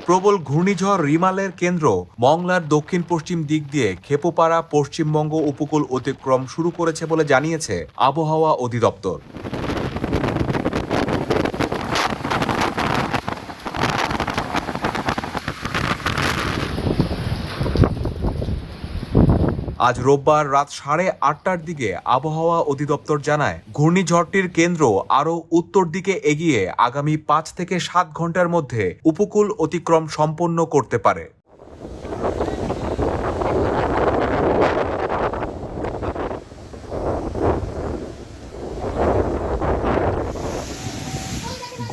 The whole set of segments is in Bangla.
প্রবল ঘূর্ণিঝড় রিমালের কেন্দ্র মংলার দক্ষিণ পশ্চিম দিক দিয়ে খেপুপাড়া পশ্চিমবঙ্গ উপকূল অতিক্রম শুরু করেছে বলে জানিয়েছে আবহাওয়া অধিদপ্তর। আজ রোববার রাত 8:30টার দিকে আবহাওয়া অধিদপ্তর জানায়, ঘূর্ণিঝড়টির কেন্দ্র আরও উত্তর দিকে এগিয়ে আগামী 5 থেকে 7 ঘন্টার মধ্যে উপকূল অতিক্রম সম্পন্ন করতে পারে।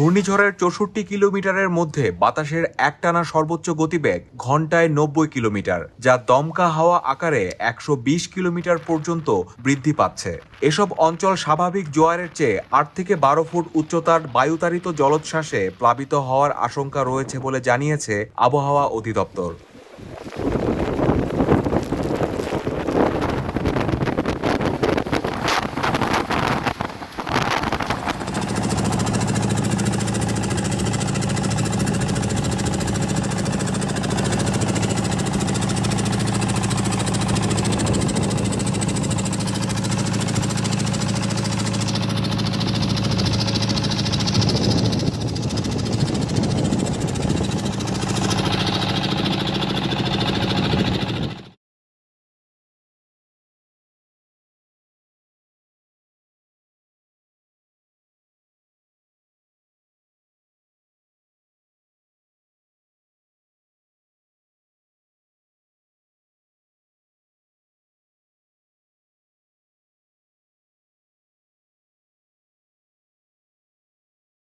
ঘূর্ণিঝড়ের 64 কিলোমিটারের মধ্যে বাতাসের একটানা সর্বোচ্চ গতিবেগ ঘন্টায় 90 কিলোমিটার, যা দমকা হাওয়া আকারে 120 কিলোমিটার পর্যন্ত বৃদ্ধি পাচ্ছে। এসব অঞ্চল স্বাভাবিক জোয়ারের চেয়ে 8 থেকে 12 ফুট উচ্চতার বায়ুতাড়িত জলোচ্ছ্বাসে প্লাবিত হওয়ার আশঙ্কা রয়েছে বলে জানিয়েছে আবহাওয়া অধিদপ্তর।